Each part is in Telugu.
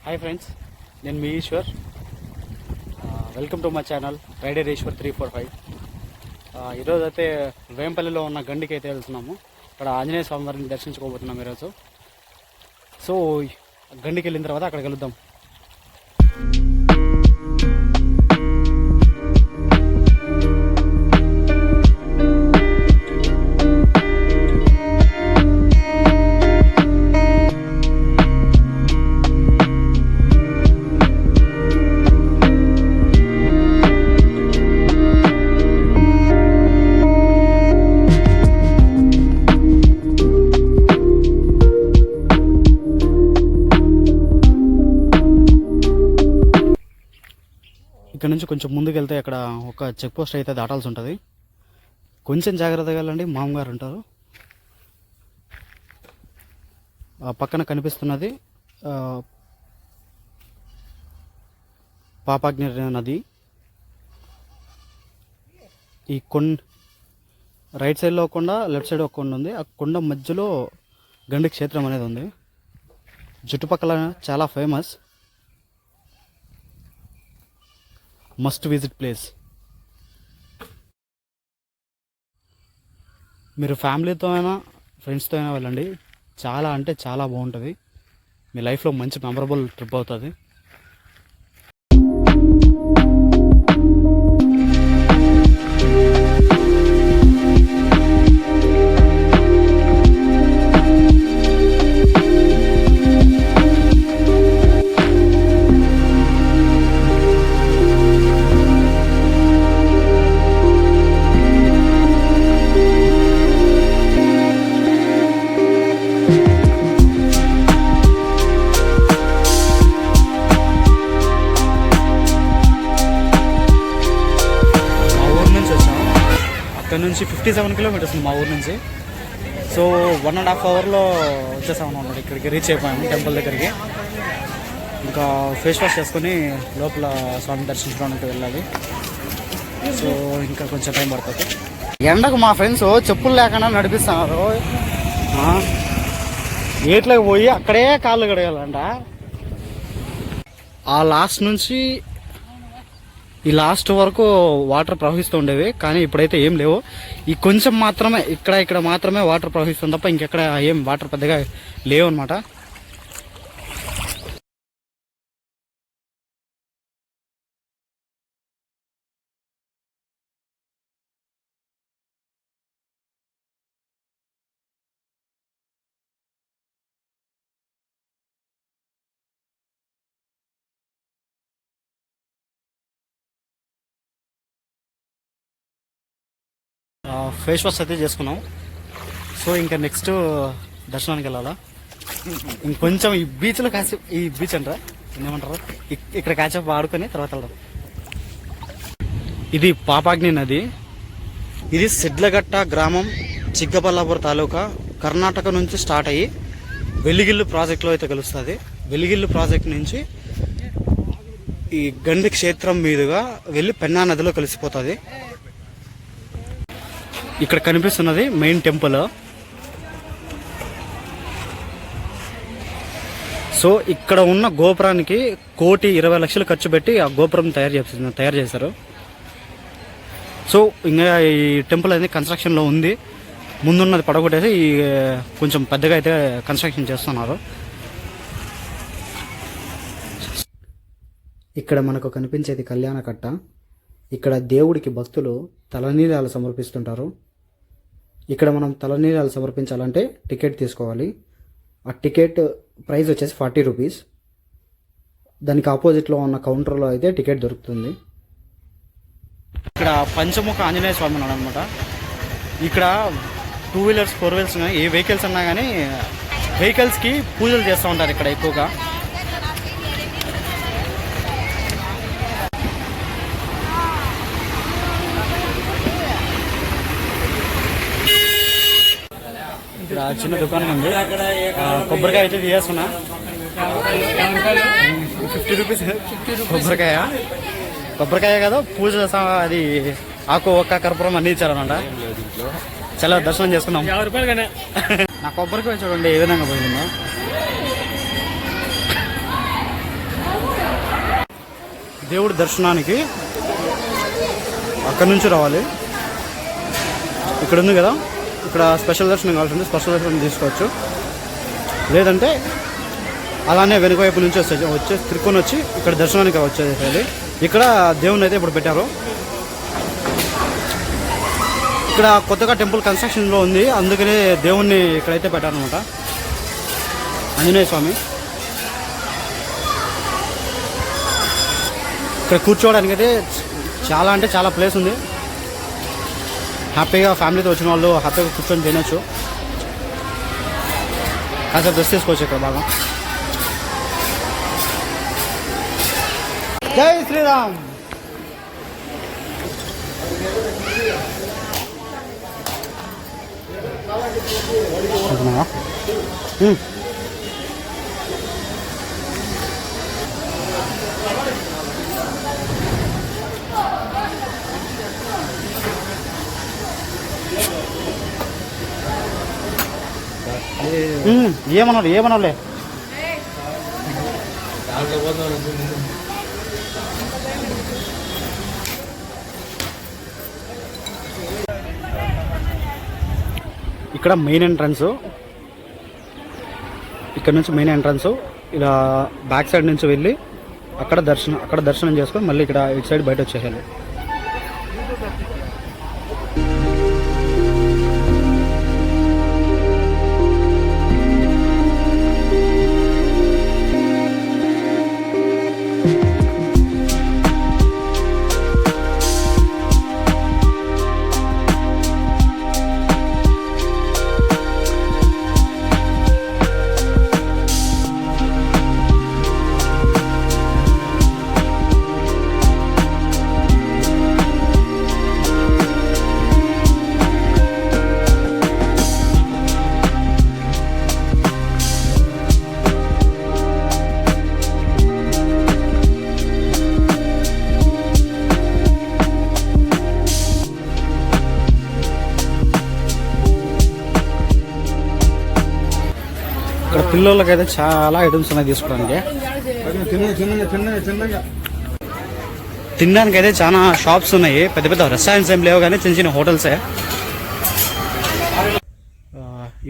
హాయ్ ఫ్రెండ్స్, నేను మీ Eshwar. Welcome to my channel rider Eshwar 345. ఈరోజు అయితే వేంపల్లిలో ఉన్న గండికి అయితే వెళ్తున్నాము. ఇక్కడ ఆంజనేయ స్వామి వారిని దర్శించుకోబోతున్నాం ఈరోజు. సో గండికి వెళ్ళిన తర్వాత అక్కడికి వెళ్దాం. ఇక్కడ నుంచి కొంచెం ముందుకు వెళ్తే అక్కడ ఒక చెక్ పోస్ట్ అయితే దాటాల్సి ఉంటుంది. కొంచెం జాగ్రత్తగా వెళ్ళండి, మామగారు ఉంటారు. పక్కన కనిపిస్తున్నది పాపాగ్ని నది. ఈ రైట్ సైడ్లో ఒక కొండ, లెఫ్ట్ సైడ్ ఒక కొండ ఉంది. ఆ కొండ మధ్యలో గండి క్షేత్రం అనేది ఉంది. చుట్టుపక్కల చాలా ఫేమస్, మస్ట్ విజిట్ ప్లేస్. మీరు ఫ్యామిలీతో అయినా ఫ్రెండ్స్తో అయినా వెళ్ళండి. చాలా అంటే చాలా బాగుంటుంది. మీ లైఫ్లో మంచి మెమరబుల్ ట్రిప్ అవుతుంది. ఇక్కడ నుంచి 57 కిలోమీటర్స్ ఉంది మా ఊరు నుంచి. సో 1.5 అవర్లో వచ్చేసాము అన్నమాట. ఇక్కడికి రీచ్ అయిపోయాము టెంపుల్ దగ్గరికి. ఇంకా ఫేస్ వాష్ చేసుకొని లోపల స్వామి దర్శించడానికి వెళ్ళాలి. సో ఇంకా కొంచెం టైం పడుతుంది. ఎండకు మా ఫ్రెండ్స్ చెప్పులు లేకుండా నడిపిస్తున్నారు. ఏట్లోకి పోయి అక్కడే కాళ్ళు కడగాలంట. ఆ లాస్ట్ నుంచి ఈ లాస్ట్ వరకు వాటర్ ప్రవహిస్తూ ఉండేవి, కానీ ఇప్పుడైతే ఏం లేవు. ఈ కొంచెం మాత్రమే ఇక్కడ మాత్రమే వాటర్ ప్రవహిస్తుంది తప్ప ఇంకెక్కడ ఏం వాటర్ పెద్దగా లేవు అనమాట. ఫేస్ వాష్ అయితే చేసుకున్నాం. సో ఇంకా నెక్స్ట్ దర్శనానికి వెళ్ళాలా. ఇంకొంచెం ఈ బీచ్లో కాసేపు, ఈ బీచ్ అంటారా ఏమంటారు, ఇక్కడ కాసేపు ఆడుకొని తర్వాత వెళ్దాం. ఇది పాపాగ్ని నది. ఇది సిడ్లఘట్ట గ్రామం, చిక్కబల్లాపూర్ తాలూకా, కర్ణాటక నుంచి స్టార్ట్ అయ్యి వెలిగిల్లు ప్రాజెక్టులో అయితే కలుస్తుంది. వెలిగిల్లు ప్రాజెక్ట్ నుంచి ఈ గండి క్షేత్రం మీదుగా వెళ్ళి పెన్నా నదిలో కలిసిపోతుంది. ఇక్కడ కనిపిస్తున్నది మెయిన్ టెంపుల్. సో ఇక్కడ ఉన్న గోపురానికి 1,20,00,000 ఖర్చు పెట్టి ఆ గోపురం తయారు చేశారు. సో ఇంకా ఈ టెంపుల్ అనేది కన్స్ట్రక్షన్లో ఉంది. ముందున్నది పడగొట్టేసి కొంచెం పెద్దగా అయితే కన్స్ట్రక్షన్ చేస్తున్నారు. ఇక్కడ మనకు కనిపించేది కళ్యాణ కట్ట. ఇక్కడ దేవుడికి భక్తులు తలనీలాలు సమర్పిస్తుంటారు. ఇక్కడ మనం తలనీలాలు సమర్పించాలంటే టికెట్ తీసుకోవాలి. ఆ టికెట్ ప్రైస్ వచ్చేసి 40 రూపీస్. దానికి ఆపోజిట్లో ఉన్న కౌంటర్లో అయితే టికెట్ దొరుకుతుంది. ఇక్కడ పంచముఖ ఆంజనేయ స్వామి ఉన్నాడు అనమాట. ఇక్కడ 2 వీలర్స్ 4 వీలర్స్ ఏ వెహికల్స్ అన్నా కానీ వెహికల్స్కి పూజలు చేస్తూ ఉంటారు ఇక్కడ ఎక్కువగా. ఇక్కడ చిన్న దుకాణం ఉంది. కొబ్బరికాయ అయితే తీయేస్తున్నా. 50 రూపీస్ కొబ్బరికాయ కదా, పూజ అది ఆకు ఒక్క కర్పూరం అన్ని ఇచ్చారనమాట. చాలా దర్శనం చేసుకున్నాం. 50 రూపాయలు. నా కొబ్బరికాయ చూడండి ఏ విధంగా పోయిందో. దేవుడి దర్శనానికి అక్కడి నుంచి రావాలి. ఇక్కడ ఉంది కదా, ఇక్కడ స్పెషల్ దర్శనం కావాల్సింది, స్పెషల్ దర్శనం తీసుకోవచ్చు. లేదంటే అలానే వెనుక వైపు నుంచి వచ్చే తిరుక్కొని వచ్చి ఇక్కడ దర్శనానికి వచ్చేది. ఇక్కడ దేవుని అయితే ఇప్పుడు పెట్టారు. ఇక్కడ కొత్తగా టెంపుల్ కన్స్ట్రక్షన్లో ఉంది, అందుకనే దేవుణ్ణి ఇక్కడైతే పెట్టారనమాట, ఆంజనేయ స్వామి. ఇక్కడ కూర్చోవడానికి అయితే చాలా అంటే చాలా ప్లేస్ ఉంది. హ్యాపీగా ఫ్యామిలీతో వచ్చిన వాళ్ళు హ్యాపీగా కూర్చొని తినొచ్చు. కాసేపు డ్రెస్ తీసుకోవచ్చు ఇక్కడ బాగా. జై శ్రీరామ్. ఏమన్నావులే. ఇక్కడ మెయిన్ ఎంట్రన్స్, ఇక్కడ నుంచి మెయిన్ ఎంట్రన్స్. ఇలా బ్యాక్ సైడ్ నుంచి వెళ్ళి అక్కడ దర్శనం చేసుకొని మళ్ళీ ఇక్కడ ఇటు సైడ్ బయట వచ్చేసాలి. ఇక్కడ పిల్లలకైతే చాలా ఐటమ్స్ ఉన్నాయి తీసుకోవడానికి. తినడానికి అయితే చాలా షాప్స్ ఉన్నాయి, పెద్ద పెద్ద రెస్టారెంట్స్ ఏం లేవు కానీ చిన్న చిన్న హోటల్సే.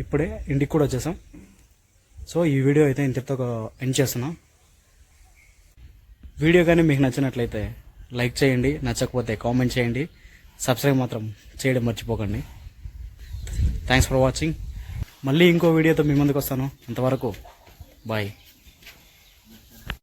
ఇప్పుడే ఇంటికి కూడా వచ్చేసాం. సో ఈ వీడియో అయితే ఇంతటితో ఎండ్ చేస్తున్నాం. వీడియో కానీ మీకు నచ్చినట్లయితే లైక్ చేయండి, నచ్చకపోతే కామెంట్ చేయండి, సబ్స్క్రైబ్ మాత్రం చేయడం మర్చిపోకండి. Thanks for watching. మళ్ళీ ఇంకో వీడియోతో మీ ముందుకు వస్తాను. అంతవరకు బాయ్.